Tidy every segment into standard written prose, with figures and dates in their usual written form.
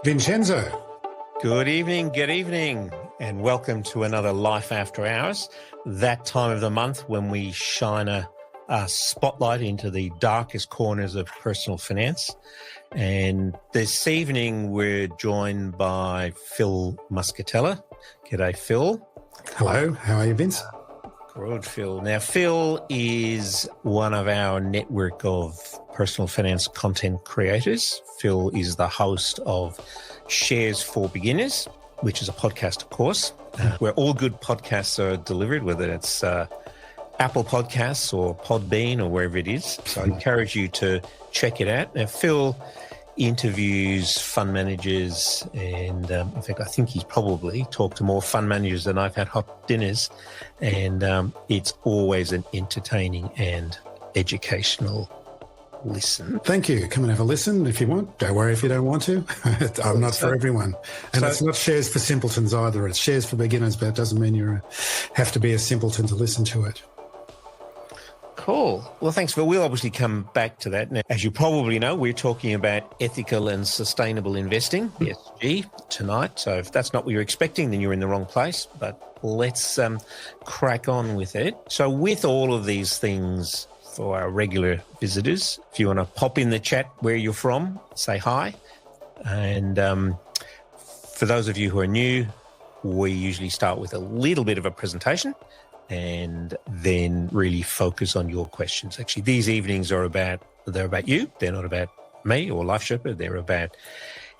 Vincenzo. Good evening, and welcome to another Life After Hours, that time of the month when we shine a spotlight into the darkest corners of personal finance. And this evening, we're joined by Phil Muscatello. G'day, Phil. Hello, how are you, Vince? Good, Phil. Now, Phil is one of our network of personal finance content creators. Phil is the host of Shares for Beginners, which is a podcast, of course, where all good podcasts are delivered, whether it's Apple Podcasts or Podbean or wherever it is. So I encourage you to check it out. Now, Phil interviews fund managers, and in fact, I think he's probably talked to more fund managers than I've had hot dinners, and it's always an entertaining and educational listen. Thank you. Come and have a listen if you want. Don't worry if you don't want to. I'm not for everyone. And it's not Shares for Simpletons either. It's Shares for Beginners, but it doesn't mean you have to be a simpleton to listen to it. Cool. Well, thanks, Phil. We'll obviously come back to that. Now, as you probably know, we're talking about ethical and sustainable investing, ESG, tonight. So if that's not what you're expecting, then you're in the wrong place. But let's crack on with it. So with all of these things, for our regular visitors, if you want to pop in the chat where you're from, say hi. And for those of you who are new, we usually start with a little bit of a presentation and then really focus on your questions. Actually, these evenings are about you. They're not about me or Life Sherpa. They're about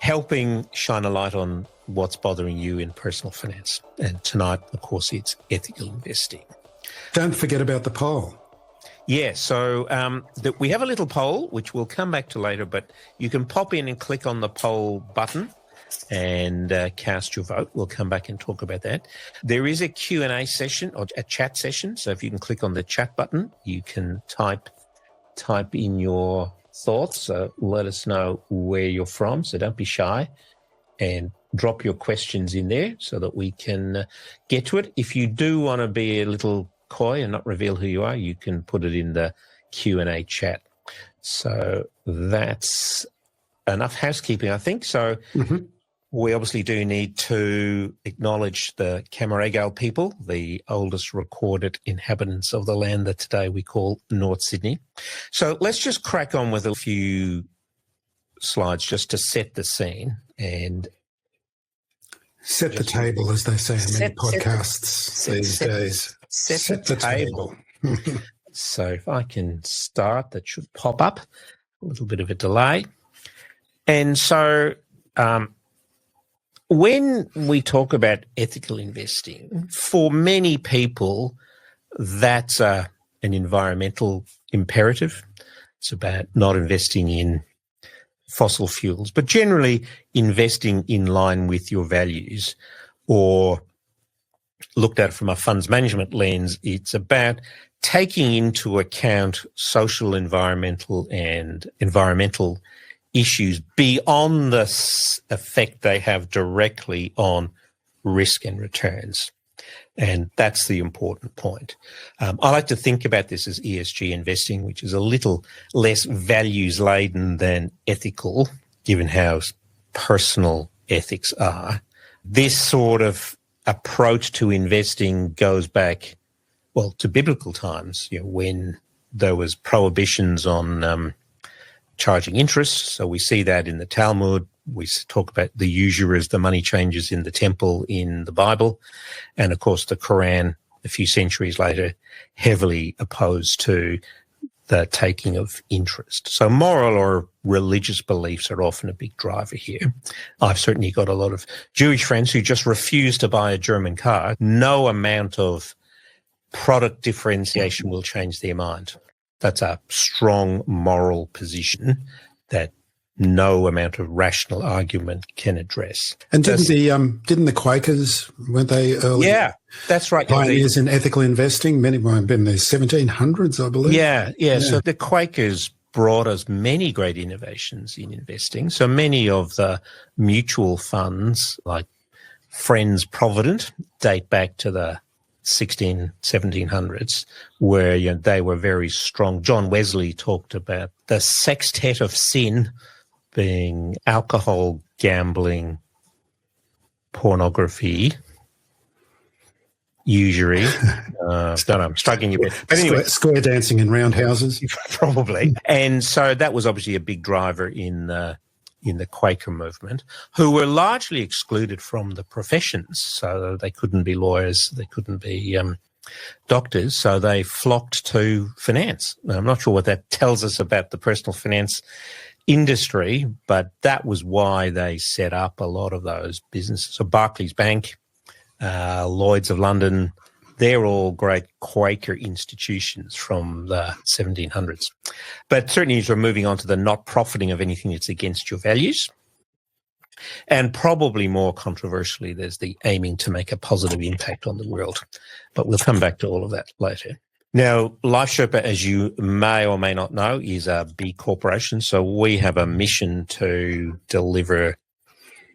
helping shine a light on what's bothering you in personal finance. And tonight, of course, it's ethical investing. Don't forget about the poll. Yeah, so we have a little poll, which we'll come back to later, but you can pop in and click on the poll button and cast your vote. We'll come back and talk about that. There is a Q&A session or a chat session. So if you can click on the chat button, you can type in your thoughts. So let us know where you're from. So don't be shy and drop your questions in there so that we can get to it. If you do want to be a little coy and not reveal who you are, you can put it in the Q&A chat. So that's enough housekeeping, I think. So we obviously do need to acknowledge the Camaragal people, the oldest recorded inhabitants of the land that today we call North Sydney. So let's just crack on with a few slides just to set the scene and set the table, as they say in many podcasts these days. Set the table. So if I can start, that should pop up. A little bit of a delay. And so when we talk about ethical investing, for many people, that's an environmental imperative. It's about not investing in fossil fuels, but generally investing in line with your values, or looked at from a funds management lens, it's about taking into account social, environmental issues beyond the effect they have directly on risk and returns. And that's the important point. I like to think about this as ESG investing, which is a little less values-laden than ethical, given how personal ethics are. This sort of approach to investing goes back, well, to biblical times, when there was prohibitions on charging interest. So we see that in the Talmud. We talk about the usurers, the money changers in the temple in the Bible. And of course, the Quran, a few centuries later, heavily opposed to the taking of interest. So moral or religious beliefs are often a big driver here. I've certainly got a lot of Jewish friends who just refuse to buy a German car. No amount of product differentiation will change their mind. That's a strong moral position that no amount of rational argument can address. And didn't the Quakers, weren't they early? Yeah, that's right. Pioneers in ethical investing. Many might have been in the 1700s, I believe. Yeah. So the Quakers brought us many great innovations in investing. So many of the mutual funds, like Friends Provident, date back to the 1700s, where they were very strong. John Wesley talked about the sextet of sin being alcohol, gambling, pornography, usury. Don't know, I'm struggling a bit. But anyway, square dancing in roundhouses. Probably. And so that was obviously a big driver in the Quaker movement, who were largely excluded from the professions. So they couldn't be lawyers, they couldn't be doctors, so they flocked to finance. Now, I'm not sure what that tells us about the personal finance industry, but that was why they set up a lot of those businesses. So Barclays Bank, Lloyd's of London, they're all great Quaker institutions from the 1700s. But certainly as we're moving on to the not profiting of anything that's against your values, and probably more controversially, there's the aiming to make a positive impact on the world. But we'll come back to all of that later. Now, Life Sherpa, as you may or may not know, is a B corporation. So we have a mission to deliver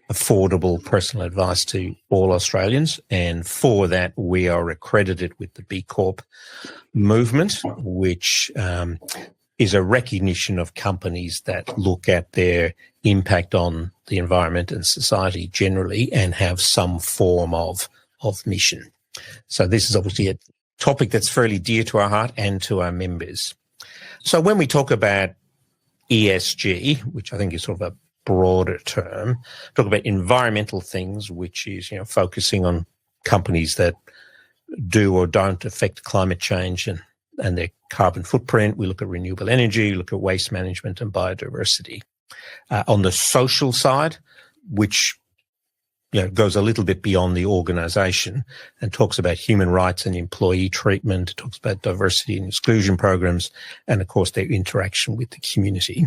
affordable personal advice to all Australians. And for that, we are accredited with the B Corp movement, which is a recognition of companies that look at their impact on the environment and society generally and have some form of mission. So this is obviously a topic that's fairly dear to our heart and to our members. So when we talk about ESG, which I think is sort of a broader term, talk about environmental things, which is, focusing on companies that do or don't affect climate change and their carbon footprint. We look at renewable energy, look at waste management and biodiversity. On the social side, which goes a little bit beyond the organisation and talks about human rights and employee treatment, talks about diversity and exclusion programs, and of course their interaction with the community.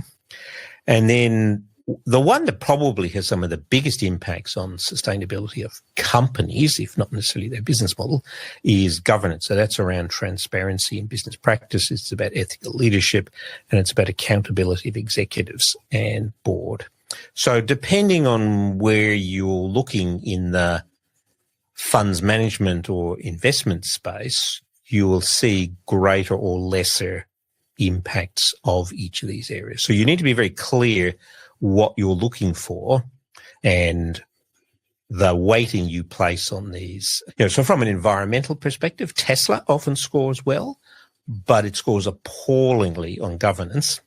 And then the one that probably has some of the biggest impacts on sustainability of companies, if not necessarily their business model, is governance. So that's around transparency in business practice. It's about ethical leadership, and it's about accountability of executives and board. So depending on where you're looking in the funds management or investment space, you will see greater or lesser impacts of each of these areas. So you need to be very clear what you're looking for and the weighting you place on these. So from an environmental perspective, Tesla often scores well, but it scores appallingly on governance,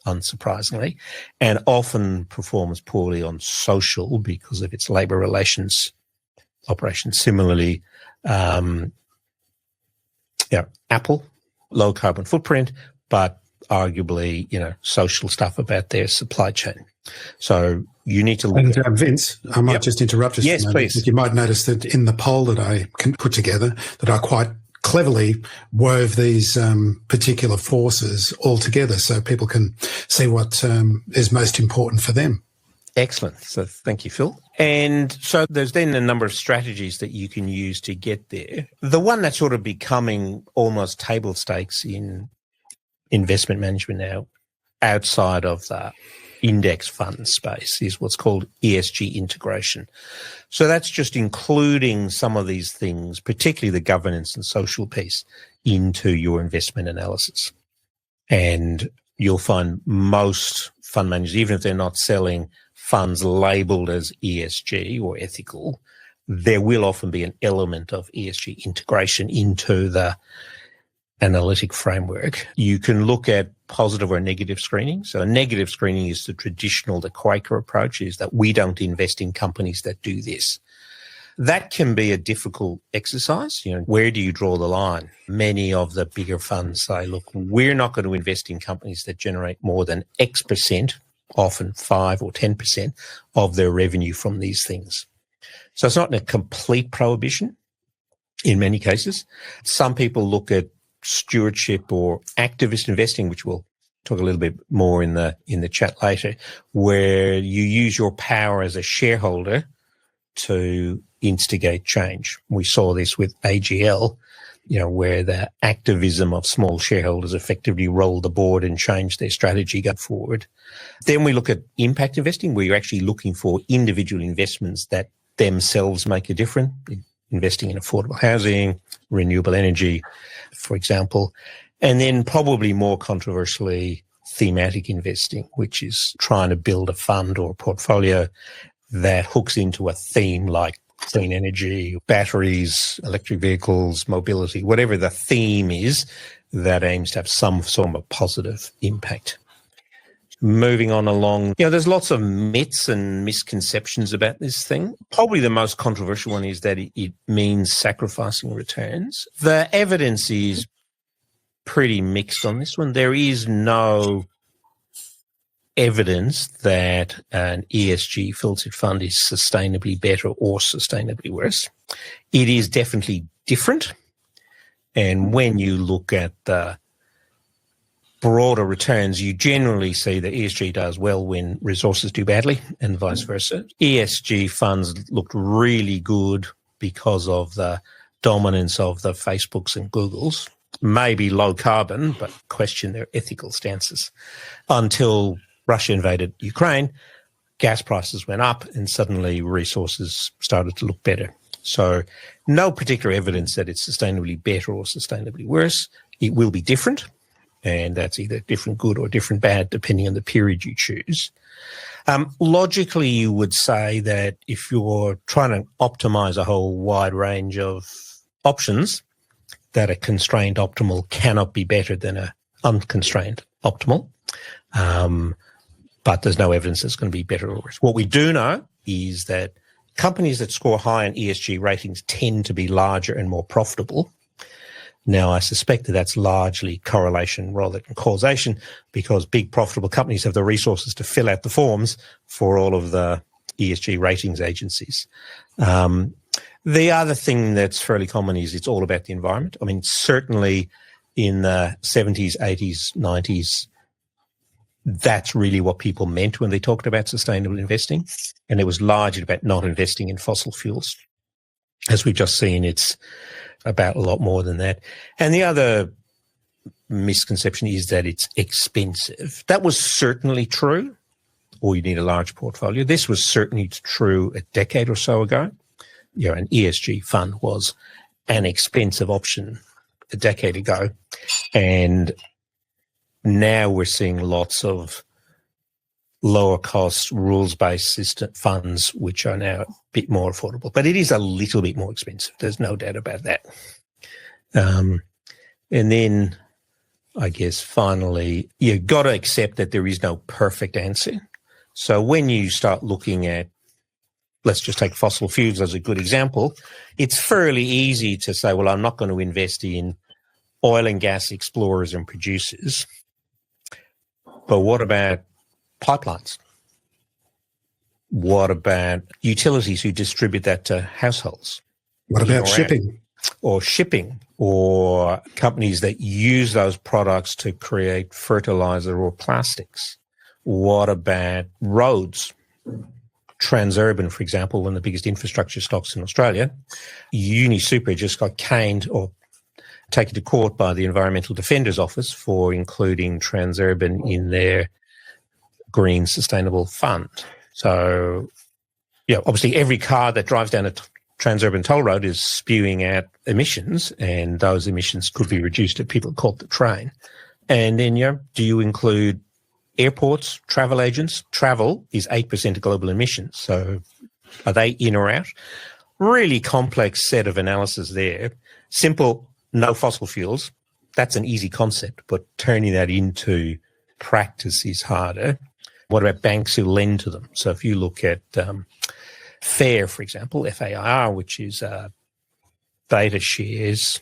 unsurprisingly, and often performs poorly on social because of its labour relations operations. Similarly, Apple, low carbon footprint, but arguably, social stuff about their supply chain. So you need to look at Vince, I might just interrupt you. Yes, please. You might notice that in the poll that I can put together, that I quite cleverly wove these particular forces all together so people can see what is most important for them. Excellent. So thank you, Phil. And so there's then a number of strategies that you can use to get there. The one that's sort of becoming almost table stakes in investment management now, outside of the index fund space, is what's called ESG integration. So that's just including some of these things, particularly the governance and social piece, into your investment analysis. And you'll find most fund managers, even if they're not selling funds labelled as ESG or ethical, there will often be an element of ESG integration into the analytic framework. You can look at positive or negative screening. So a negative screening is the Quaker approach, is that we don't invest in companies that do this. That can be a difficult exercise. Where do you draw the line? Many of the bigger funds say, look, we're not going to invest in companies that generate more than X percent, often 5 or 10% of their revenue from these things. So it's not a complete prohibition in many cases. Some people look at stewardship or activist investing, which we'll talk a little bit more in the chat later, where you use your power as a shareholder to instigate change. We saw this with AGL, where the activism of small shareholders effectively rolled the board and changed their strategy going forward. Then we look at impact investing, where you're actually looking for individual investments that themselves make a difference, investing in affordable housing, renewable energy, for example. And then probably more controversially, thematic investing, which is trying to build a fund or a portfolio that hooks into a theme like clean energy, batteries, electric vehicles, mobility, whatever the theme is that aims to have some sort of positive impact. Moving on along, there's lots of myths and misconceptions about this thing. Probably the most controversial one is that it means sacrificing returns. The evidence is pretty mixed on this one. There is no evidence that an ESG filtered fund is sustainably better or sustainably worse. It is definitely different. And when you look at the broader returns, you generally see that ESG does well when resources do badly and vice versa. ESG funds looked really good because of the dominance of the Facebooks and Googles. Maybe low carbon, but question their ethical stances. Until Russia invaded Ukraine, gas prices went up and suddenly resources started to look better. So no particular evidence that it's sustainably better or sustainably worse. It will be different, and that's either different good or different bad depending on the period you choose. Logically, you would say that if you're trying to optimize a whole wide range of options, that a constrained optimal cannot be better than an unconstrained optimal. But there's no evidence it's going to be better or worse. What we do know is that companies that score high in ESG ratings tend to be larger and more profitable. Now, I suspect that that's largely correlation rather than causation, because big profitable companies have the resources to fill out the forms for all of the ESG ratings agencies. The other thing that's fairly common is it's all about the environment. I mean, certainly in the 70s, 80s, 90s, that's really what people meant when they talked about sustainable investing. And it was largely about not investing in fossil fuels. As we've just seen, it's about a lot more than that. And the other misconception is that it's expensive. That was certainly true, or you need a large portfolio. This was certainly true a decade or so ago. An ESG fund was an expensive option a decade ago. And now we're seeing lots of lower cost, rules-based system funds, which are now a bit more affordable. But it is a little bit more expensive. There's no doubt about that. And then I guess finally, you've got to accept that there is no perfect answer. So when you start looking at, let's just take fossil fuels as a good example, it's fairly easy to say, well, I'm not going to invest in oil and gas explorers and producers. But what about pipelines? What about utilities who distribute that to households? What about shipping? Or shipping, or companies that use those products to create fertilizer or plastics? What about roads? Transurban, for example, one of the biggest infrastructure stocks in Australia, UniSuper just got caned or taken to court by the Environmental Defender's Office for including Transurban in their green sustainable fund. So, obviously every car that drives down a Transurban toll road is spewing out emissions, and those emissions could be reduced if people caught the train. And then, do you include airports, travel agents? Travel is 8% of global emissions. So are they in or out? Really complex set of analysis there. Simple, no fossil fuels. That's an easy concept, but turning that into practice is harder. What about banks who lend to them? So if you look at FAIR, for example, FAIR, which is Beta Shares,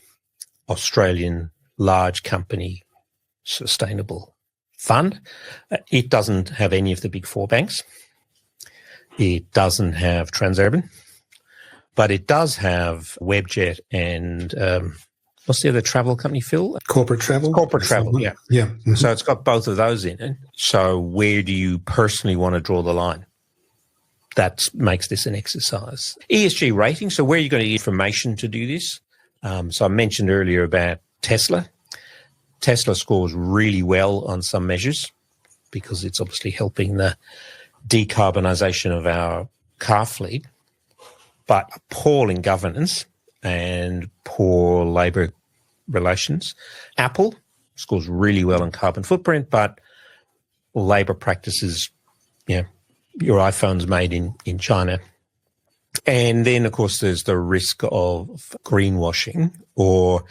Australian large company sustainable fund, it doesn't have any of the big four banks. It doesn't have Transurban, but it does have Webjet and what's the other travel company, Phil? Corporate Travel. Corporate Travel, yeah. Yeah. Mm-hmm. So it's got both of those in it. So where do you personally want to draw the line? That makes this an exercise. ESG rating. So where are you going to get information to do this? So I mentioned earlier about Tesla. Tesla scores really well on some measures because it's obviously helping the decarbonisation of our car fleet, but appalling governance and poor labour relations. Apple scores really well on carbon footprint, but labour practices, your iPhone's made in China. And then, of course, there's the risk of greenwashing. Or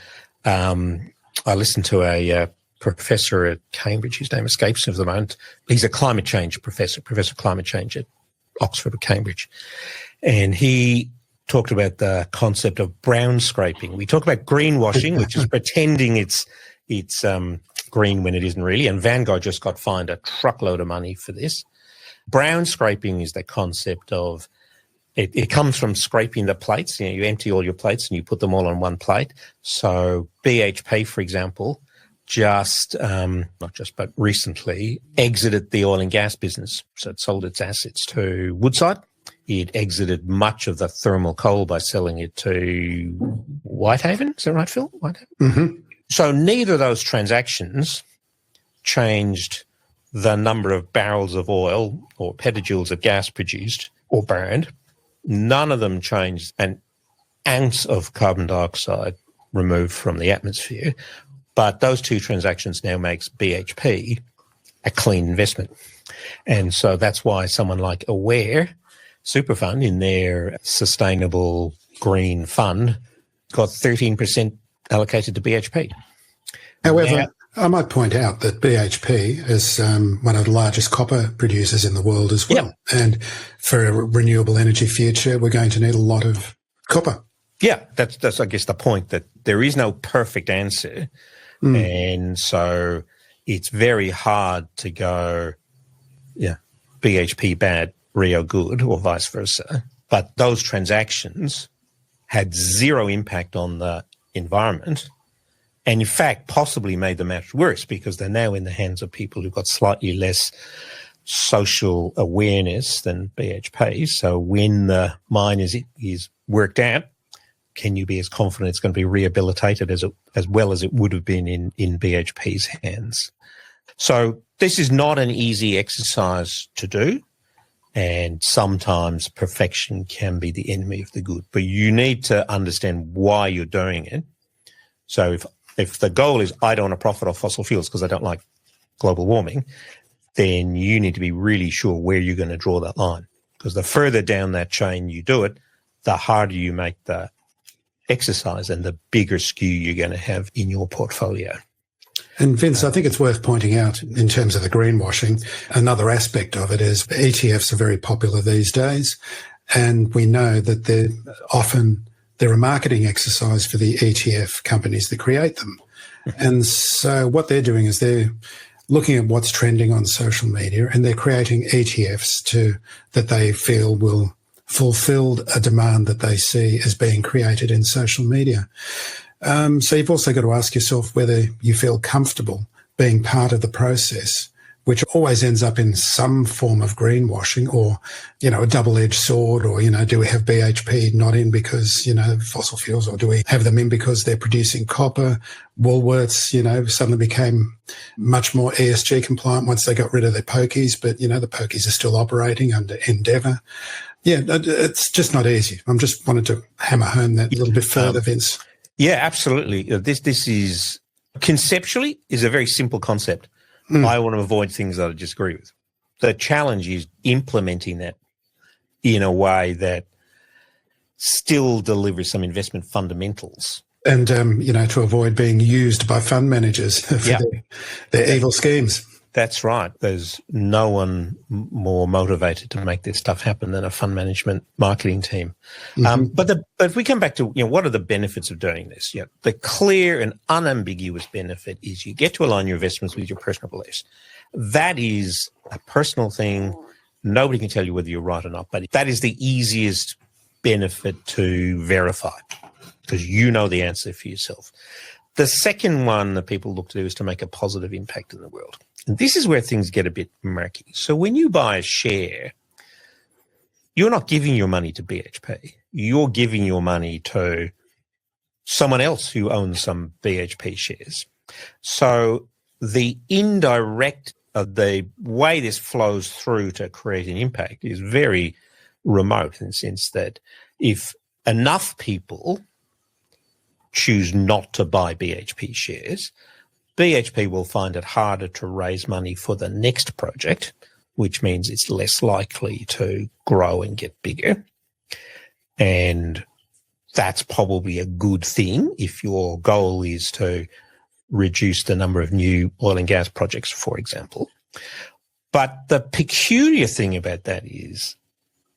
I listened to a professor at Cambridge, his name escapes me at the moment. He's a climate change professor of climate change at Oxford or Cambridge. And he talked about the concept of brown scraping. We talk about greenwashing, which is pretending it's green when it isn't really. And Van Gogh just got fined a truckload of money for this. Brown scraping is the concept of, it comes from scraping the plates. You empty all your plates and you put them all on one plate. So BHP, for example, but recently exited the oil and gas business. So it sold its assets to Woodside. It exited much of the thermal coal by selling it to Whitehaven. Is that right, Phil? Whitehaven? Mm-hmm. So neither of those transactions changed the number of barrels of oil or petajoules of gas produced or burned. None of them changed an ounce of carbon dioxide removed from the atmosphere. But those two transactions now makes BHP a clean investment. And so that's why someone like Aware Super Fund in their sustainable green fund got 13% allocated to BHP. However, I might point out that BHP is one of the largest copper producers in the world as well. Yeah. And for a renewable energy future, we're going to need a lot of copper. Yeah, that's I guess the point, that there is no perfect answer. And so it's very hard to go, BHP bad, Rio good, or vice versa. But those transactions had zero impact on the environment, and in fact possibly made the matter worse, because they're now in the hands of people who've got slightly less social awareness than BHP. So when the mine is worked out, can you be as confident it's going to be rehabilitated as well as it would have been in BHP's hands? So this is not an easy exercise to do, and sometimes perfection can be the enemy of the good. But you need to understand why you're doing it. So if the goal is, I don't want to profit off fossil fuels because I don't like global warming, then you need to be really sure where you're going to draw that line. Because the further down that chain you do it, the harder you make the exercise and the bigger skew you're going to have in your portfolio. And Vince, I think it's worth pointing out in terms of the greenwashing, another aspect of it is ETFs are very popular these days. And we know that they're a marketing exercise for the ETF companies that create them. And so what they're doing is they're looking at what's trending on social media, and they're creating ETFs that they feel will fulfill a demand that they see as being created in social media. So you've also got to ask yourself whether you feel comfortable being part of the process, which always ends up in some form of greenwashing or, a double-edged sword, or, do we have BHP not in because, fossil fuels, or do we have them in because they're producing copper? Woolworths, suddenly became much more ESG compliant once they got rid of their pokies, but, the pokies are still operating under Endeavour. Yeah, it's just not easy. I'm just wanted to hammer home that a little bit further, Vince. Yeah, absolutely. This is conceptually is a very simple concept. I want to avoid things that I disagree with. The challenge is implementing that in a way that still delivers some investment fundamentals. And, to avoid being used by fund managers for their evil schemes. That's right. There's no one more motivated to make this stuff happen than a fund management marketing team. But if we come back to, what are the benefits of doing this? The clear and unambiguous benefit is you get to align your investments with your personal beliefs. That is a personal thing. Nobody can tell you whether you're right or not, but that is the easiest benefit to verify because you know the answer for yourself. The second one that people look to do is to make a positive impact in the world. And this is where things get a bit murky. So when you buy a share, you're not giving your money to BHP. You're giving your money to someone else who owns some BHP shares. So the indirect, the way this flows through to create an impact is very remote in the sense that if enough people choose not to buy BHP shares, BHP will find it harder to raise money for the next project, which means it's less likely to grow and get bigger. And that's probably a good thing if your goal is to reduce the number of new oil and gas projects, for example. But the peculiar thing about that is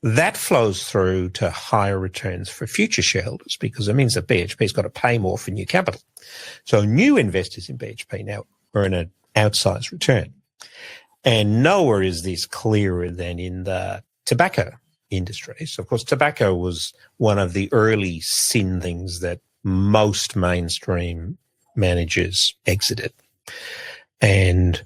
that flows through to higher returns for future shareholders, because it means that BHP's got to pay more for new capital. So new investors in BHP now earn an outsized return. And nowhere is this clearer than in the tobacco industry. So, of course, tobacco was one of the early sin things that most mainstream managers exited. And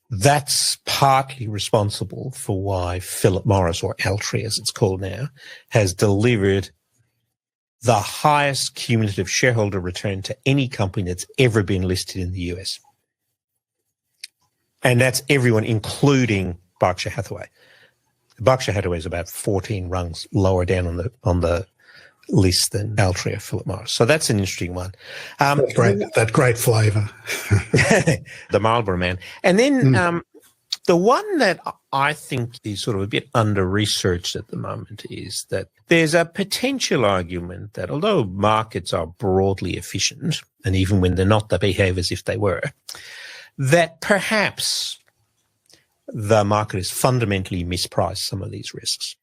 that's partly responsible for why Philip Morris, or Altria as it's called now, has delivered the highest cumulative shareholder return to any company that's ever been listed in the US. And that's everyone, including Berkshire Hathaway. Berkshire Hathaway is about 14 rungs lower down on the list than Altria, Philip Morris. So that's an interesting one. That's great. That great flavour. The Marlboro Man. And then the one that I think is sort of a bit under-researched at the moment is that there's a potential argument that although markets are broadly efficient, and even when they're not, they behave as if they were, that perhaps the market has fundamentally mispriced some of these risks.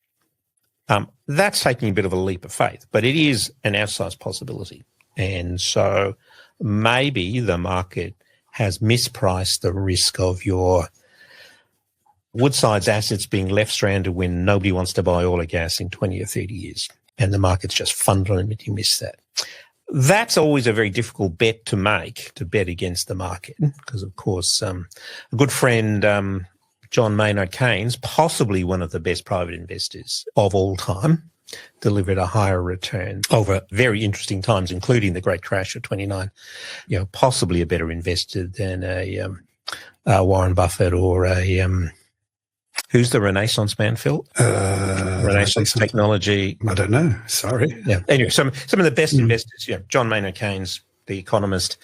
That's taking a bit of a leap of faith, but it is an outsized possibility. And so maybe the market has mispriced the risk of your Woodside's assets being left stranded when nobody wants to buy oil or gas in 20 or 30 years. And the market's just fundamentally missed that. That's always a very difficult bet to make, to bet against the market, because, of course, a good friend, John Maynard Keynes, possibly one of the best private investors of all time, delivered a higher return over very interesting times, including the great crash of 29. Possibly a better investor than a Warren Buffett or a who's the Renaissance man, Phil? Renaissance technology. I don't know. Sorry. Yeah. Anyway, some of the best investors. John Maynard Keynes, the economist.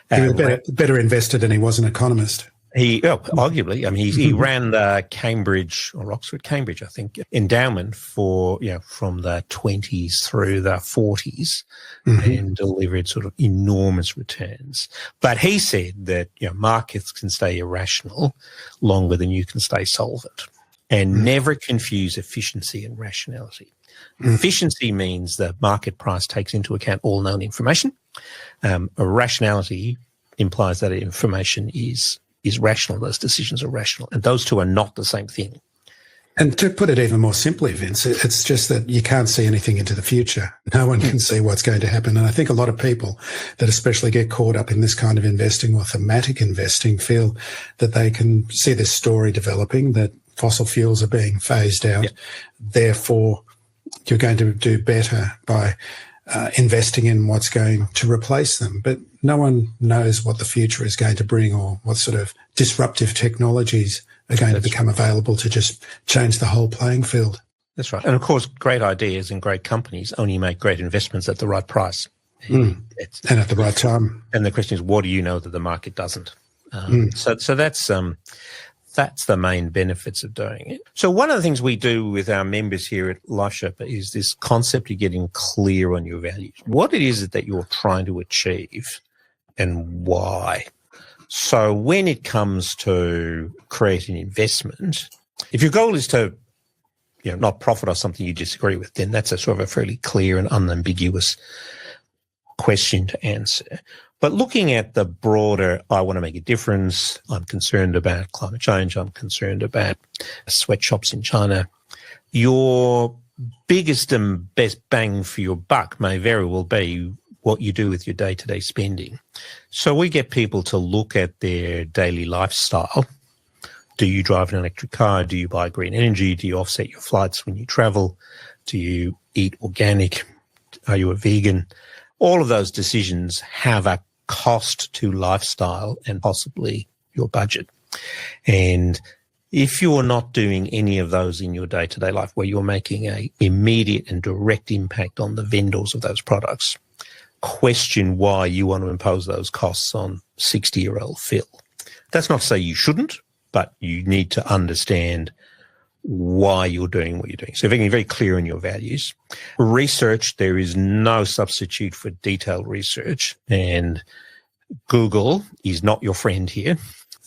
He was a better investor than he was an economist. Arguably, I mean, he ran the Cambridge or Oxford, Cambridge, I think, endowment for, from the 20s through the 40s and delivered sort of enormous returns. But he said that, markets can stay irrational longer than you can stay solvent, and never confuse efficiency and rationality. Efficiency means the market price takes into account all known information. Rationality implies that information is rational, those decisions are rational. And those two are not the same thing. And to put it even more simply, Vince, it's just that you can't see anything into the future. No one can see what's going to happen. And I think a lot of people that especially get caught up in this kind of investing or thematic investing feel that they can see this story developing, that fossil fuels are being phased out. Yep. Therefore, you're going to do better by investing in what's going to replace them. But no one knows what the future is going to bring or what sort of disruptive technologies are going to become available to just change the whole playing field. That's right. And, of course, great ideas and great companies only make great investments at the right price. And at the right time. And the question is, what do you know that the market doesn't? So that's the main benefits of doing it. So one of the things we do with our members here at Life Sherpa is this concept of getting clear on your values. What it is that you're trying to achieve and why. So when it comes to creating investment, if your goal is to not profit off something you disagree with, then that's a sort of a fairly clear and unambiguous question to answer. But looking at the broader, I want to make a difference, I'm concerned about climate change, I'm concerned about sweatshops in China, your biggest and best bang for your buck may very well be what you do with your day-to-day spending. So we get people to look at their daily lifestyle. Do you drive an electric car? Do you buy green energy? Do you offset your flights when you travel? Do you eat organic? Are you a vegan? All of those decisions have a cost to lifestyle and possibly your budget. And if you're not doing any of those in your day-to-day life where you're making an immediate and direct impact on the vendors of those products, question why you want to impose those costs on 60-year-old Phil. That's not to say you shouldn't, but you need to understand why you're doing what you're doing. So being very clear in your values. Research, there is no substitute for detailed research, and Google is not your friend here.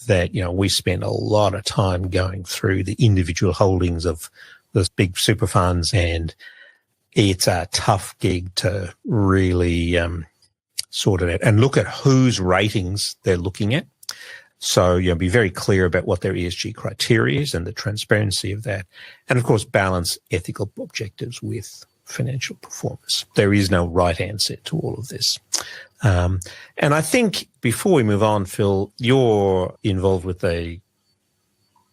That, we spend a lot of time going through the individual holdings of those big super funds, and it's a tough gig to really sort it out and look at whose ratings they're looking at. So, be very clear about what their ESG criteria is and the transparency of that. And, of course, balance ethical objectives with financial performance. There is no right answer to all of this. And I think before we move on, Phil, you're involved with the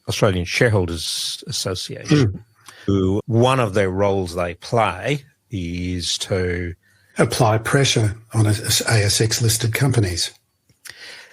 Australian Shareholders Association, who one of their roles they play is to apply pressure on ASX-listed companies.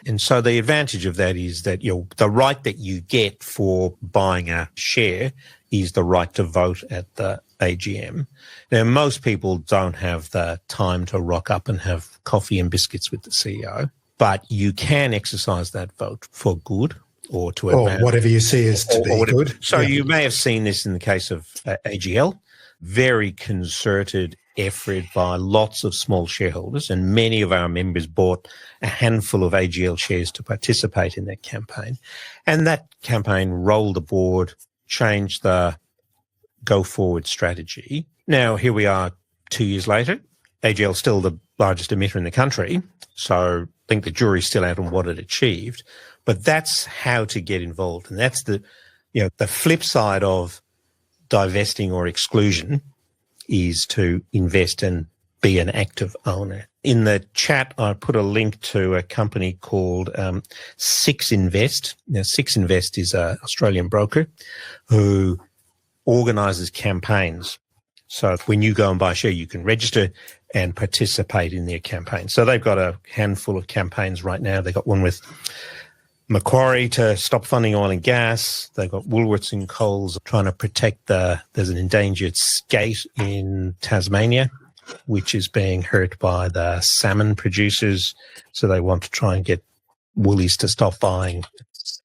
And so the advantage of that is that the right that you get for buying a share is the right to vote at the AGM. Now, most people don't have the time to rock up and have coffee and biscuits with the CEO, but you can exercise that vote for good or to advance. Or whatever you see as to be good. So you may have seen this in the case of AGL, very concerted effort by lots of small shareholders, and many of our members bought a handful of AGL shares to participate in that campaign. And that campaign rolled the board, changed the go-forward strategy. Now, here we are 2 years later. AGL is still the largest emitter in the country, so I think the jury's still out on what it achieved. But that's how to get involved. And that's the flip side of divesting or exclusion is to invest and be an active owner. In the chat, I put a link to a company called Six Invest. Now, Six Invest is an Australian broker who organises campaigns. So when you go and buy a share, you can register and participate in their campaign. So they've got a handful of campaigns right now. They've got one with Macquarie to stop funding oil and gas. They've got Woolworths and Coles trying to protect there's an endangered skate in Tasmania, which is being hurt by the salmon producers. So they want to try and get Woolies to stop buying.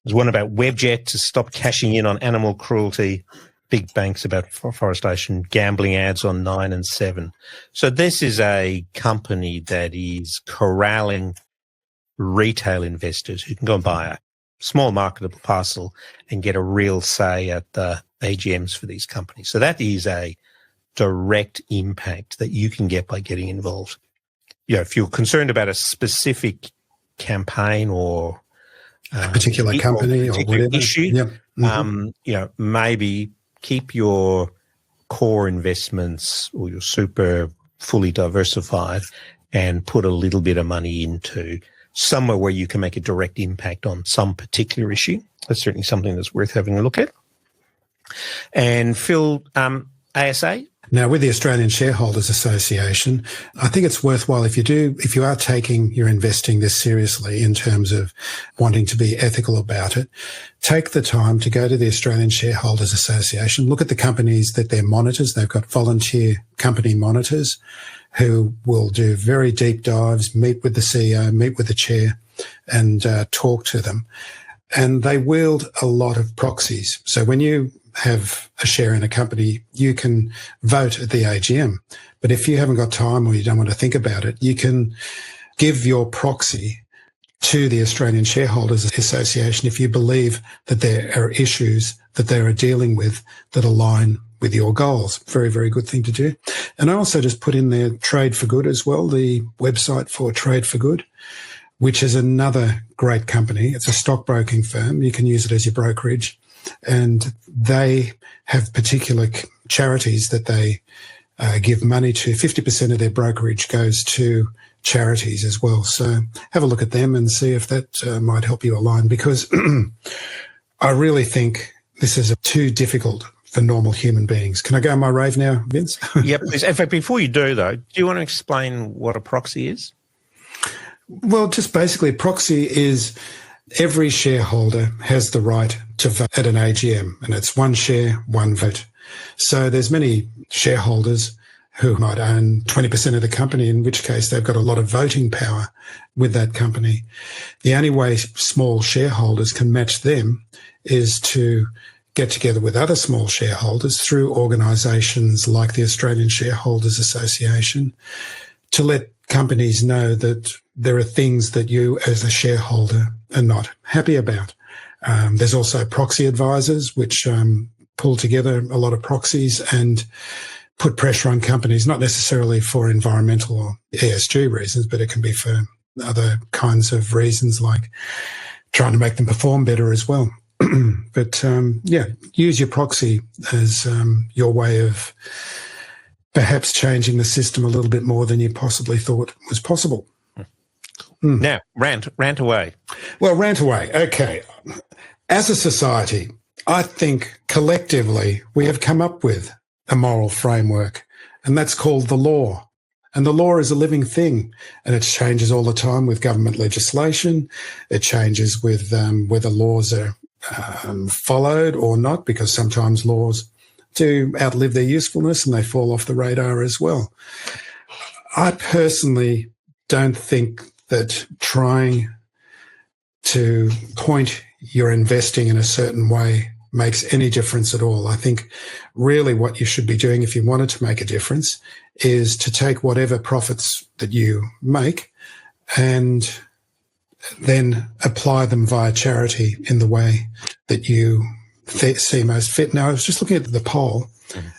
There's one about Webjet to stop cashing in on animal cruelty. Big banks about forestation, gambling ads on 9 and 7. So this is a company that is corralling retail investors who can go and buy a small marketable parcel and get a real say at the AGMs for these companies. So that is a direct impact that you can get by getting involved. If you're concerned about a specific campaign or a particular company or whatever issue, maybe keep your core investments or your super fully diversified and put a little bit of money into somewhere where you can make a direct impact on some particular issue. That's certainly something that's worth having a look at. And Phil, ASA? Now, with the Australian Shareholders Association, I think it's worthwhile if you are taking your investing this seriously in terms of wanting to be ethical about it, take the time to go to the Australian Shareholders Association, look at the companies that they're monitors. They've got volunteer company monitors who will do very deep dives, meet with the CEO, meet with the chair, and talk to them. And they wield a lot of proxies. So when you have a share in a company, you can vote at the AGM. But if you haven't got time or you don't want to think about it, you can give your proxy to the Australian Shareholders Association if you believe that there are issues that they are dealing with that align with your goals. Very, very good thing to do. And I also just put in there Trade for Good as well, the website for Trade for Good, which is another great company. It's a stockbroking firm. You can use it as your brokerage. And they have particular charities that they give money to. 50% of their brokerage goes to charities as well. So have a look at them and see if that might help you align, because I really think this is too difficult for normal human beings. Can I go on my rave now, Vince? Yep. In fact, before you do, though, do you want to explain what a proxy is? Well, just basically, proxy is every shareholder has the right to vote at an AGM, and it's one share, one vote. So there's many shareholders who might own 20% of the company, in which case they've got a lot of voting power with that company. The only way small shareholders can match them is to get together with other small shareholders through organisations like the Australian Shareholders Association to let companies know that there are things that you as a shareholder are not happy about. There's also proxy advisors, which pull together a lot of proxies and put pressure on companies, not necessarily for environmental or ESG reasons, but it can be for other kinds of reasons like trying to make them perform better as well. But use your proxy as your way of perhaps changing the system a little bit more than you possibly thought was possible. Now, rant away. Well, rant away. Okay. As a society, I think collectively we have come up with a moral framework, and that's called the law. And the law is a living thing, and it changes all the time with government legislation. It changes with whether laws are followed or not, because sometimes laws do outlive their usefulness and they fall off the radar as well. I personally don't think that trying to point your investing in a certain way makes any difference at all. I think really what you should be doing if you wanted to make a difference is to take whatever profits that you make and then apply them via charity in the way that you see most fit. Now, I was just looking at the poll.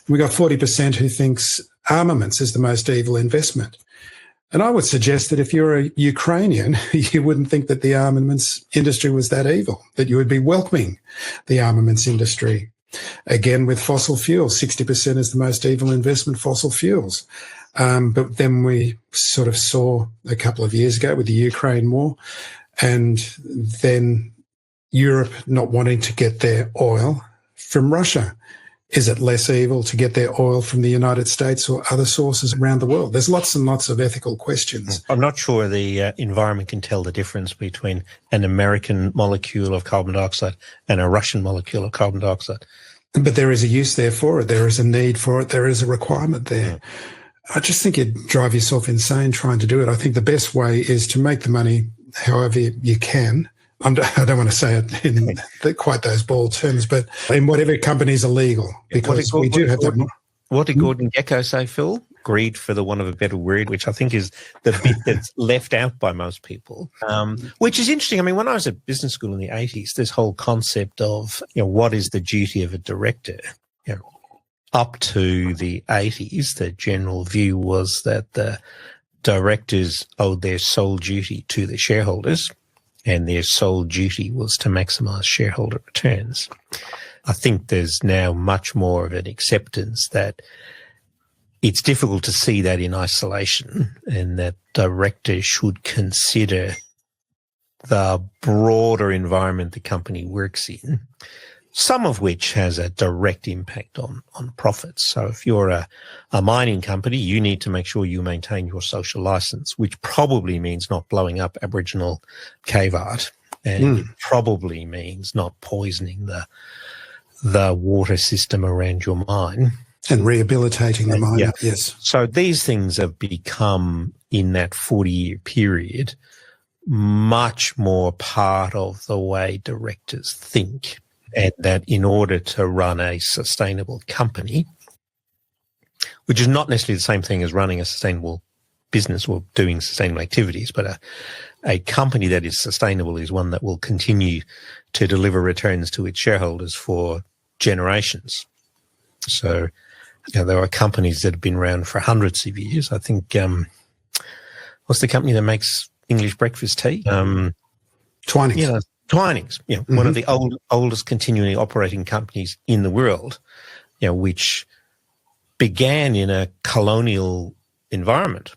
We got 40% who thinks armaments is the most evil investment. And I would suggest that if you're a Ukrainian, you wouldn't think that the armaments industry was that evil, that you would be welcoming the armaments industry. Again, with fossil fuels, 60% is the most evil investment, fossil fuels. But then we sort of saw a couple of years ago with the Ukraine war, and then Europe not wanting to get their oil from Russia. Is it less evil to get their oil from the United States or other sources around the world? There's lots and lots of ethical questions. I'm not sure the environment can tell the difference between an American molecule of carbon dioxide and a Russian molecule of carbon dioxide. But there is a use there for it. There is a need for it. There is a requirement there. I just think you'd drive yourself insane trying to do it. I think the best way is to make the money however you can. I don't want to say it in quite those bold terms, but in whatever companies are legal, because we do have that. What did Gordon Gekko say, Phil? Greed, for the want of a better word, which I think is the bit that's left out by most people, which is interesting. I mean, when I was at business school in the 80s, this whole concept of, what is the duty of a director? Up to the 80s, the general view was that the directors owed their sole duty to the shareholders, and their sole duty was to maximise shareholder returns. I think there's now much more of an acceptance that it's difficult to see that in isolation, and that directors should consider the broader environment the company works in, some of which has a direct impact on profits. So if you're a mining company, you need to make sure you maintain your social license, which probably means not blowing up Aboriginal cave art, and it probably means not poisoning the water system around your mine. And rehabilitating the mine, yes. So these things have become, in that 40-year period, much more part of the way directors think. And that in order to run a sustainable company, which is not necessarily the same thing as running a sustainable business or doing sustainable activities, but a company that is sustainable is one that will continue to deliver returns to its shareholders for generations. So, there are companies that have been around for hundreds of years. I think, what's the company that makes English breakfast tea? Twinings. Twinings, one of the oldest continually operating companies in the world, which began in a colonial environment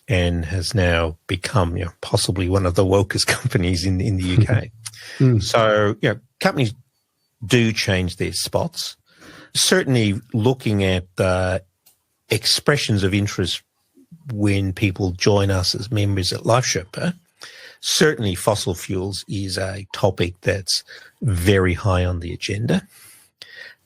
and has now become, possibly one of the wokest companies in the UK. So, companies do change their spots. Certainly looking at the expressions of interest when people join us as members at Life Sherpa, certainly fossil fuels is a topic that's very high on the agenda.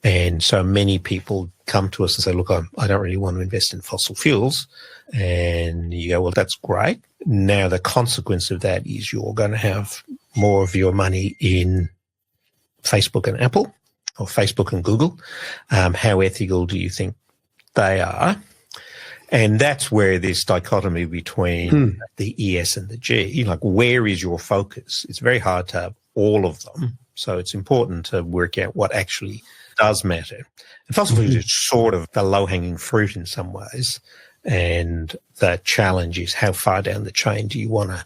And so many people come to us and say, look, I don't really want to invest in fossil fuels. And you go, well, that's great. Now, the consequence of that is you're going to have more of your money in Facebook and Apple, or Facebook and Google. How ethical do you think they are? And that's where this dichotomy between the ES and the G, like, where is your focus? It's very hard to have all of them. So it's important to work out what actually does matter. And fossil fuels is sort of the low-hanging fruit in some ways. And the challenge is, how far down the chain do you want to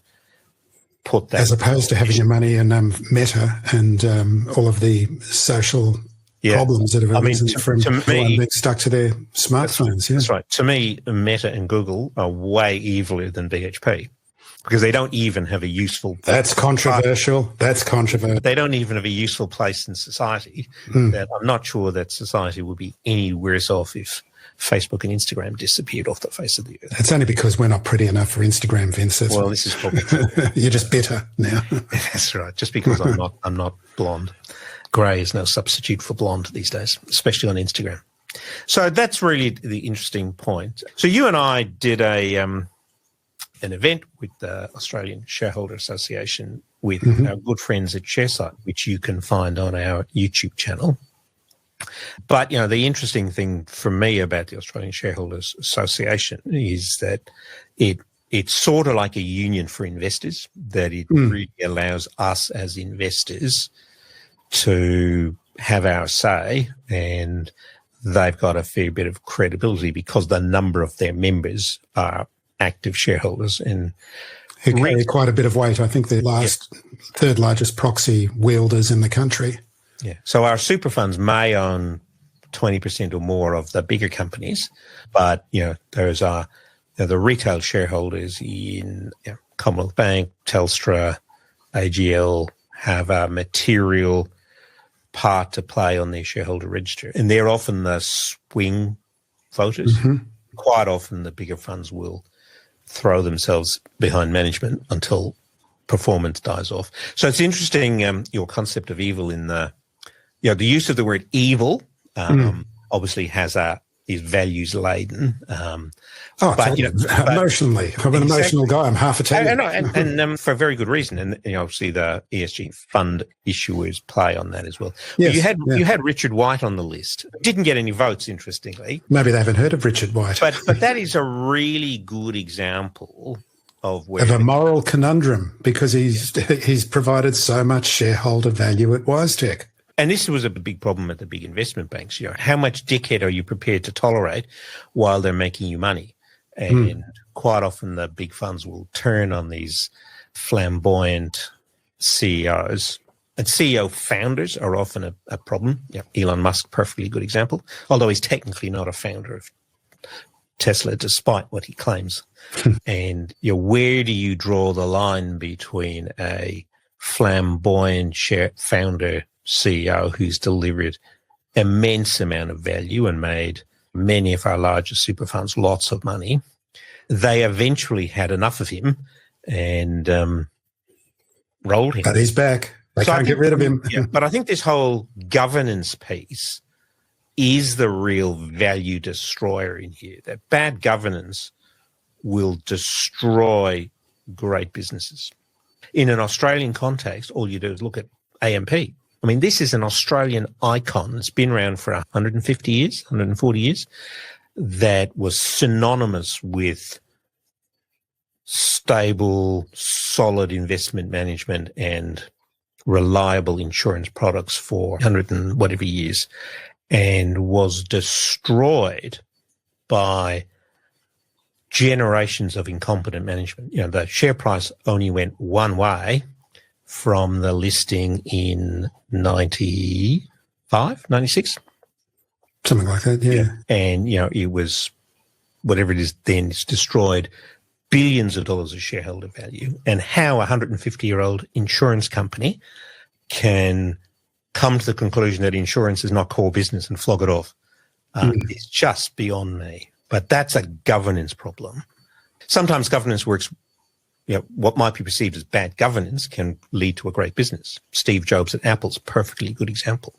put that? As opposed to having your money in Meta and all of the social problems that have arisen from everyone being stuck to their smartphones. That's right. To me, Meta and Google are way eviler than BHP, because they don't even have a useful... That's controversial. That's controversial. They don't even have a useful place in society. That I'm not sure that society would be any worse off if Facebook and Instagram disappeared off the face of the earth. It's only because we're not pretty enough for Instagram, Vince. Well, this is probably true. You're just bitter now. That's right. Just because I'm not blonde. Grey is no substitute for blonde these days, especially on Instagram. So that's really the interesting point. So you and I did an event with the Australian Shareholder Association with our good friends at ShareSite, which you can find on our YouTube channel. But, you know, the interesting thing for me about the Australian Shareholders Association is that it's sort of like a union for investors, that it really allows us as investors to have our say, and they've got a fair bit of credibility because the number of their members are active shareholders and who carry quite a bit of weight. I think the third largest proxy wielders in the country. Yeah. So our super funds may own 20% or more of the bigger companies, but, you know, those are the retail shareholders in Commonwealth Bank, Telstra, AGL have a material part to play on their shareholder register. And they're often the swing voters. Quite often the bigger funds will throw themselves behind management until performance dies off. So it's interesting, your concept of evil in the use of the word evil obviously is values laden. Emotionally, I'm an emotional guy. I'm half Italian, and for a very good reason. And obviously, the ESG fund issuers play on that as well. Yes, you had Richard White on the list. Didn't get any votes, interestingly. Maybe they haven't heard of Richard White. But that is a really good example of a moral conundrum, because he's provided so much shareholder value at WiseTech. And this was a big problem at the big investment banks. You know, how much dickhead are you prepared to tolerate while they're making you money? And quite often the big funds will turn on these flamboyant CEOs. And CEO founders are often a problem. Yeah, Elon Musk, perfectly good example, although he's technically not a founder of Tesla, despite what he claims. And where do you draw the line between a flamboyant founder CEO who's delivered immense amount of value and made many of our largest super funds lots of money? They eventually had enough of him and rolled him. But he's back. They can't get rid of him. But I think this whole governance piece is the real value destroyer in here. That bad governance will destroy great businesses. In an Australian context, all you do is look at AMP. I mean, this is an Australian icon. It's been around for 150 years, 140 years, that was synonymous with stable, solid investment management and reliable insurance products for 100 and whatever years, and was destroyed by generations of incompetent management. You know, the share price only went one way from the listing in 95, 96. Something like that, yeah. And, it was, whatever it is then, it's destroyed billions of dollars of shareholder value. And how a 150-year-old insurance company can come to the conclusion that insurance is not core business and flog it off is just beyond me. But that's a governance problem. Sometimes governance works. What might be perceived as bad governance can lead to a great business. Steve Jobs at Apple's a perfectly good example.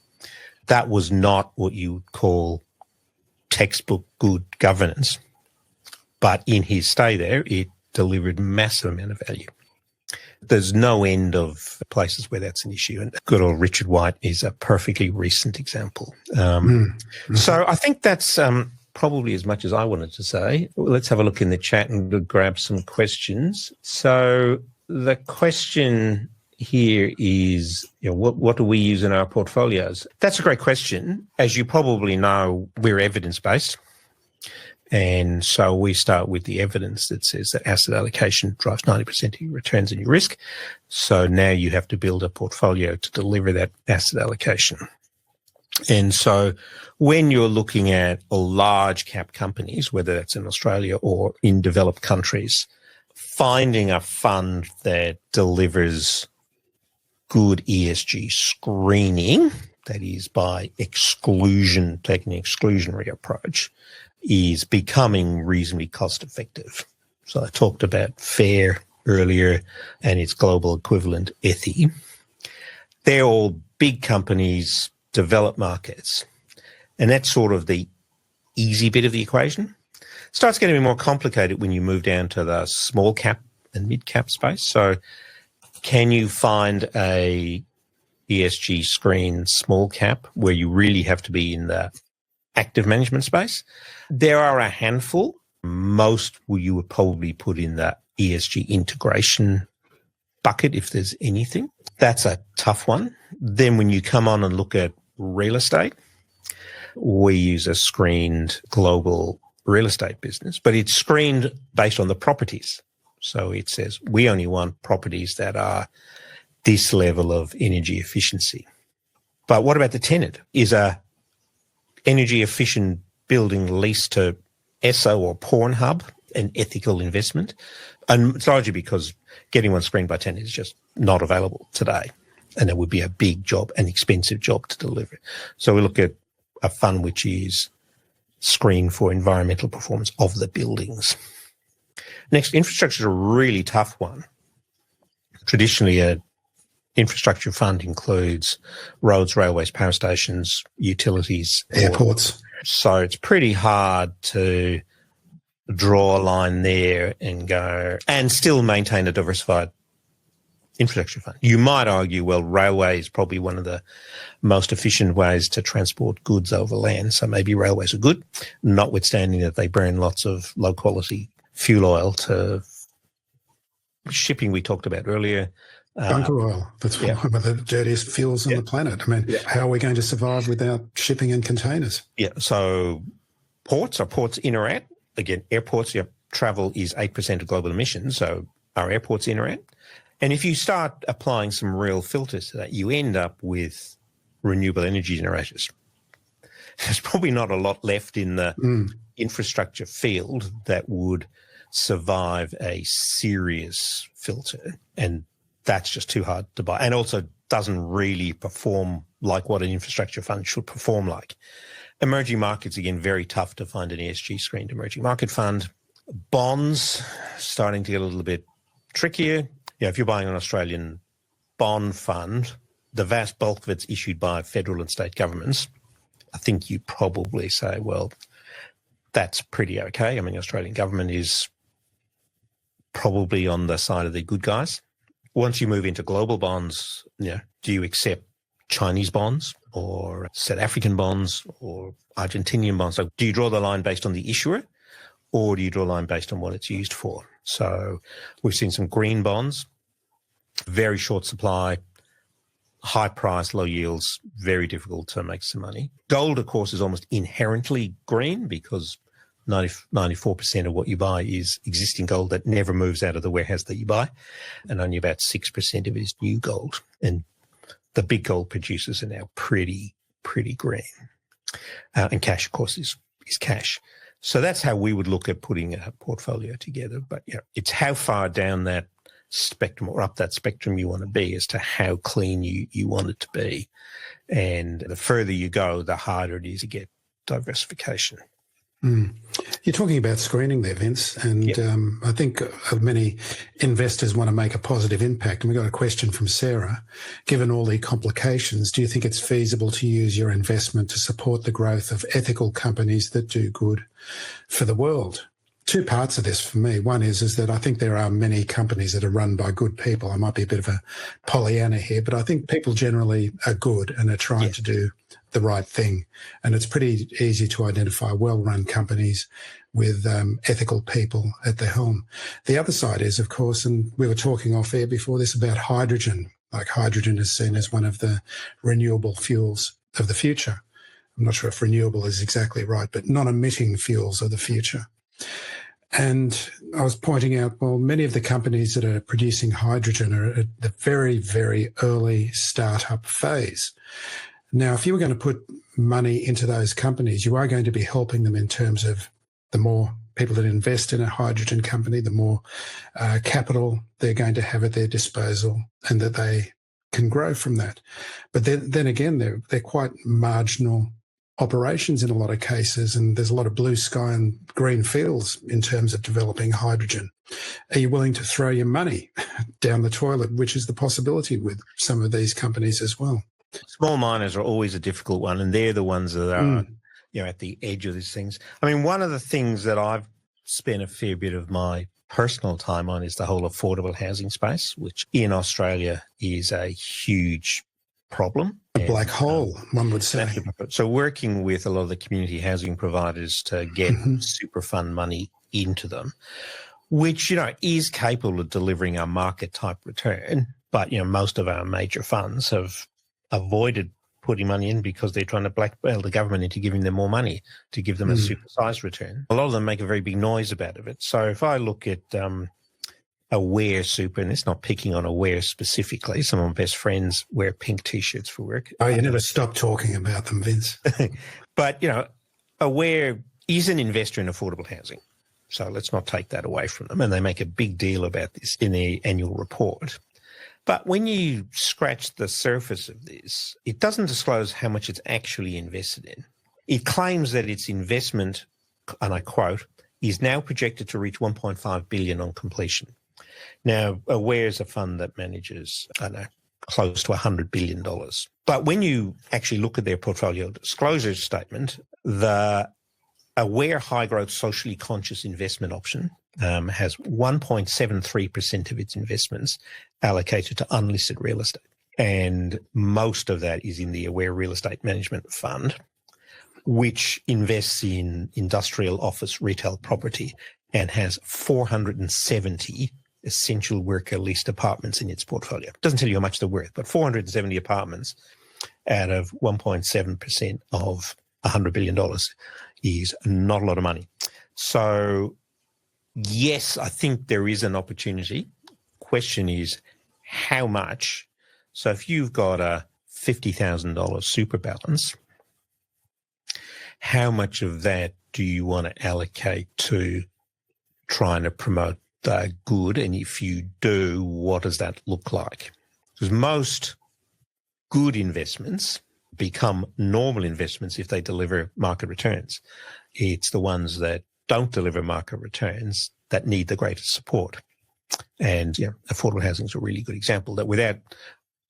That was not what you would call textbook good governance. But in his stay there, it delivered massive amount of value. There's no end of places where that's an issue. And good old Richard White is a perfectly recent example. So I think that's probably as much as I wanted to say. Let's have a look in the chat and grab some questions. So the question here is, what do we use in our portfolios? That's a great question. As you probably know, we're evidence-based. And so we start with the evidence that says that asset allocation drives 90% of your returns and your risk. So now you have to build a portfolio to deliver that asset allocation. And so when you're looking at large cap companies, whether that's in Australia or in developed countries, finding a fund that delivers good ESG screening, that is by exclusion, taking an exclusionary approach, is becoming reasonably cost effective. So I talked about FAIR earlier and its global equivalent ETHI. They're all big companies, developed markets. And that's sort of the easy bit of the equation. It starts getting more complicated when you move down to the small cap and mid cap space. So can you find a ESG screen small cap where you really have to be in the active management space? There are a handful. Most you would probably put in the ESG integration bucket if there's anything. That's a tough one. Then when you come on and look at real estate, we use a screened global real estate business, but it's screened based on the properties. So it says we only want properties that are this level of energy efficiency. But what about the tenant? Is a energy efficient building leased to Esso or Pornhub an ethical investment? And it's largely because getting one screened by tenant is just not available today. And it would be a big job, an expensive job to deliver. So we look at a fund which is screened for environmental performance of the buildings. Next, infrastructure is a really tough one. Traditionally, an infrastructure fund includes roads, railways, power stations, utilities, airports. So it's pretty hard to draw a line there and go and still maintain a diversified infrastructure fund. You might argue, well, railway is probably one of the most efficient ways to transport goods over land. So maybe railways are good, notwithstanding that they burn lots of low quality fuel oil to shipping we talked about earlier. Bunker oil. That's one of the dirtiest fuels on the planet. I mean, how are we going to survive without shipping in containers? Yeah. So ports in or out? Again, airports, travel is 8% of global emissions. So are airports in or out? And if you start applying some real filters to that, you end up with renewable energy generators. There's probably not a lot left in the infrastructure field that would survive a serious filter. And that's just too hard to buy. And also doesn't really perform like what an infrastructure fund should perform like. Emerging markets, again, very tough to find an ESG screened emerging market fund. Bonds, starting to get a little bit trickier. If you're buying an Australian bond fund, the vast bulk of it's issued by federal and state governments. I think you probably say, well, that's pretty okay. I mean, the Australian government is probably on the side of the good guys. Once you move into global bonds, do you accept Chinese bonds or South African bonds or Argentinian bonds? So do you draw the line based on the issuer or do you draw a line based on what it's used for? So we've seen some green bonds, very short supply, high price, low yields, very difficult to make some money. Gold, of course, is almost inherently green because 94% of what you buy is existing gold that never moves out of the warehouse that you buy, and only about 6% of it is new gold. And the big gold producers are now pretty green. And cash, of course, is cash. So that's how we would look at putting a portfolio together. But it's how far down that spectrum or up that spectrum you want to be as to how clean you want it to be. And the further you go, the harder it is to get diversification. You're talking about screening there, Vince, and Yep. I think many investors want to make a positive impact. And we got a question from Sarah. Given all the complications, do you think it's feasible to use your investment to support the growth of ethical companies that do good for the world? Two parts of this for me. One is that I think there are many companies that are run by good people. I might be a bit of a Pollyanna here, but I think people generally are good and are trying to do the right thing. And it's pretty easy to identify well-run companies with ethical people at the helm. The other side is, of course, and we were talking off air before this about hydrogen. Like hydrogen is seen as one of the renewable fuels of the future. I'm not sure if renewable is exactly right, but non-emitting fuels of the future. And I was pointing out, well, many of the companies that are producing hydrogen are at the very, very early startup phase. Now, if you were going to put money into those companies, you are going to be helping them in terms of the more people that invest in a hydrogen company, the more capital they're going to have at their disposal and that they can grow from that. But then again, they're quite marginal operations in a lot of cases, and there's a lot of blue sky and green fields in terms of developing hydrogen. Are you willing to throw your money down the toilet, which is the possibility with some of these companies as well? Small miners are always a difficult one, and they're the ones that are at the edge of these things. I mean, one of the things that I've spent a fair bit of my personal time on is the whole affordable housing space, which in Australia is a huge problem. A black hole, one would say. So working with a lot of the community housing providers to get super fund money into them, which, is capable of delivering a market type return. But, most of our major funds have avoided putting money in because they're trying to blackmail the government into giving them more money to give them a supersized return. A lot of them make a very big noise about it. So if I look at Aware Super, and it's not picking on Aware specifically. Some of my best friends wear pink T-shirts for work. Oh, you never stop talking about them, Vince. But, Aware is an investor in affordable housing. So let's not take that away from them. And they make a big deal about this in their annual report. But when you scratch the surface of this, it doesn't disclose how much it's actually invested in. It claims that its investment, and I quote, is now projected to reach $1.5 billion on completion. Now, Aware is a fund that manages, close to $100 billion. But when you actually look at their portfolio disclosure statement, the Aware High Growth Socially Conscious Investment option has 1.73% of its investments allocated to unlisted real estate. And most of that is in the Aware Real Estate Management Fund, which invests in industrial, office, retail property and has 470 essential worker leased apartments in its portfolio. Doesn't tell you how much they're worth, but 470 apartments out of 1.7% of $100 billion is not a lot of money. So, yes, I think there is an opportunity. Question is, how much? So if you've got a $50,000 super balance, how much of that do you want to allocate to trying to promote the good? And if you do, what does that look like? Because most good investments become normal investments if they deliver market returns. It's the ones that don't deliver market returns that need the greatest support. And affordable housing is a really good example that without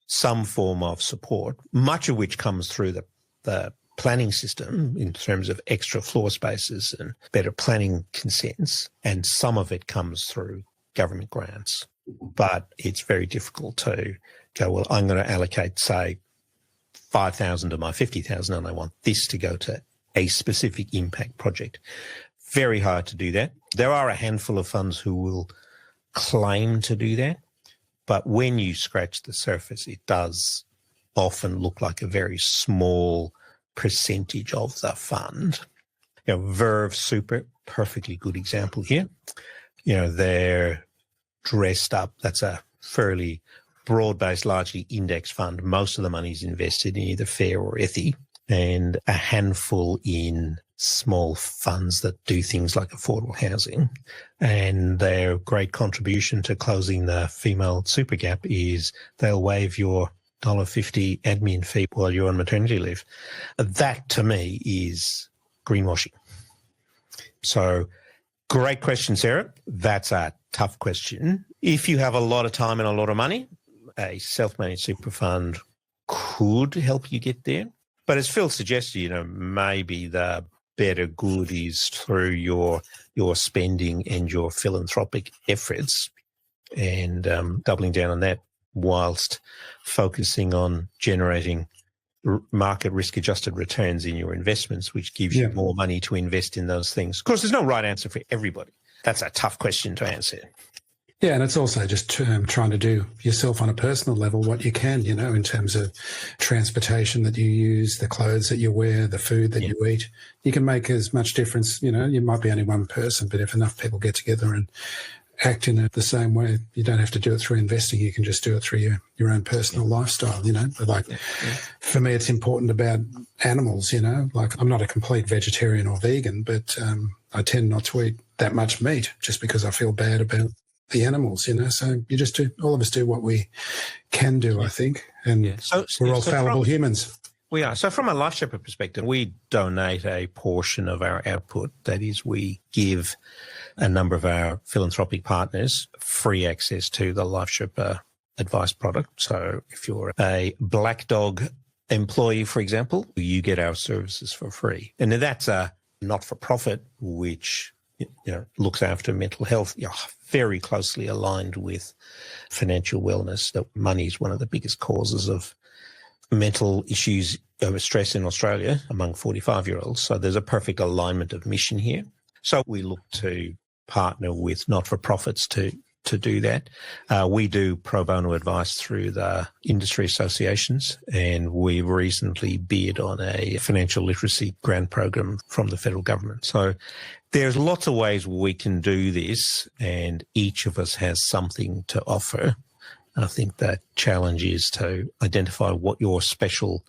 some form of support, much of which comes through the planning system in terms of extra floor spaces and better planning consents, and some of it comes through government grants. But it's very difficult to go, well, I'm going to allocate, say, 5,000 of my 50,000 and I want this to go to a specific impact project. Very hard to do that. There are a handful of funds who will claim to do that, but when you scratch the surface, it does often look like a very small percentage of the fund. Verve Super, perfectly good example here. They're dressed up. That's a fairly broad-based, largely index fund. Most of the money is invested in either FAIR or ETHI, and a handful in small funds that do things like affordable housing. And their great contribution to closing the female super gap is they'll waive your $1.50 admin fee while you're on maternity leave. That, to me, is greenwashing. So great question, Sarah. That's a tough question. If you have a lot of time and a lot of money, a self-managed super fund could help you get there. But as Phil suggested, maybe the better good is through your spending and your philanthropic efforts, and doubling down on that whilst focusing on generating market risk-adjusted returns in your investments, which gives you more money to invest in those things. Of course, there's no right answer for everybody. That's a tough question to answer. Yeah, and it's also just trying to do yourself on a personal level what you can, in terms of transportation that you use, the clothes that you wear, the food that you eat. You can make as much difference, you might be only one person, but if enough people get together and act in the same way, you don't have to do it through investing. You can just do it through your own personal lifestyle, But for me, it's important about animals, Like, I'm not a complete vegetarian or vegan, but I tend not to eat that much meat just because I feel bad about the animals, So you just all of us do what we can do, I think. And we're all fallible humans. We are. So from a Life Shepherd perspective, we donate a portion of our output. That is, we give a number of our philanthropic partners free access to the Life Shepherd advice product. So if you're a Black Dog employee, for example, you get our services for free. And that's a not-for-profit, which looks after mental health, very closely aligned with financial wellness. That money is one of the biggest causes of mental issues over stress in Australia among 45-year-olds. So there's a perfect alignment of mission here. So we look to partner with not-for-profits to do that. We do pro bono advice through the industry associations, and we recently bid on a financial literacy grant program from the federal government. So there's lots of ways we can do this, and each of us has something to offer. I think the challenge is to identify what your special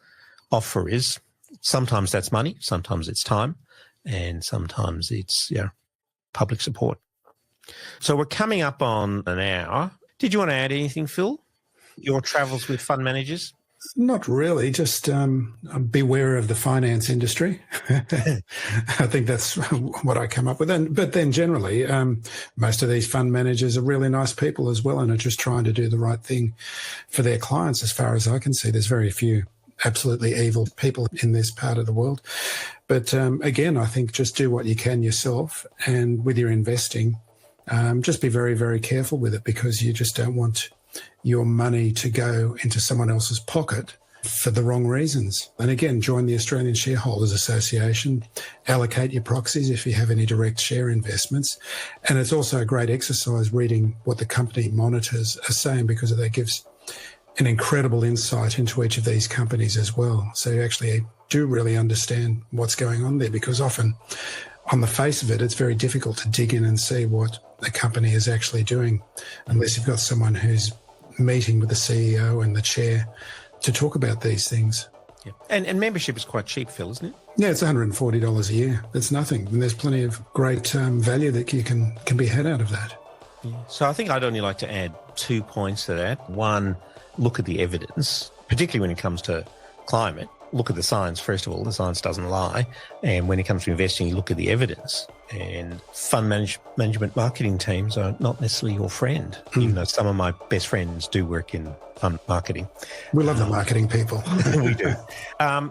offer is. Sometimes that's money, sometimes it's time, and sometimes it's public support. So we're coming up on an hour. Did you want to add anything, Phil? Your travels with fund managers? Not really, just beware of the finance industry. I think that's what I come up with. But then generally, most of these fund managers are really nice people as well and are just trying to do the right thing for their clients. As far as I can see, there's very few absolutely evil people in this part of the world. But again, I think just do what you can yourself, and with your investing, just be very, very careful with it, because you just don't want your money to go into someone else's pocket for the wrong reasons. And again, join the Australian Shareholders Association, allocate your proxies if you have any direct share investments. And it's also a great exercise reading what the company monitors are saying, because that gives an incredible insight into each of these companies as well. So you actually do really understand what's going on there, because often on the face of it, it's very difficult to dig in and see what the company is actually doing unless you've got someone who's meeting with the CEO and the chair to talk about these things. Yeah. And membership is quite cheap, Phil, isn't it? Yeah, it's $140 a year. That's nothing. And there's plenty of great value that you can be had out of that. Yeah. So I think I'd only like to add 2 points to that. One, look at the evidence, particularly when it comes to climate. Look at the science, first of all. The science doesn't lie. And when it comes to investing, you look at the evidence. And fund management marketing teams are not necessarily your friend, even though some of my best friends do work in fund marketing. We love the marketing people. We do. I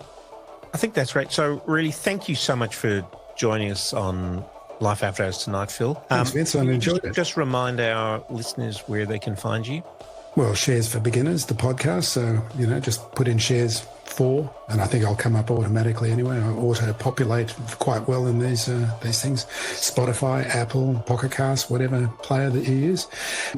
think that's great. So really, thank you so much for joining us on Life After Hours tonight, Phil. Thanks, Vince. I enjoyed it. Just remind our listeners where they can find you. Well, Shares for Beginners, the podcast. So, just put in Shares 4, and I think I'll come up automatically anyway. I auto-populate quite well in these things. Spotify, Apple, Pocket Cast, whatever player that you use.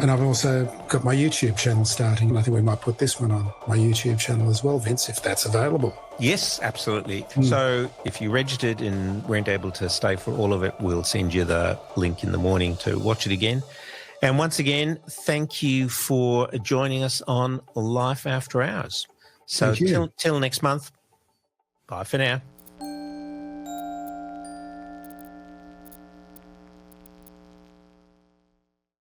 And I've also got my YouTube channel starting. I think we might put this one on my YouTube channel as well, Vince, if that's available. Yes, absolutely. So if you registered and weren't able to stay for all of it, we'll send you the link in the morning to watch it again. And once again, thank you for joining us on Life After Hours. So till next month, bye for now.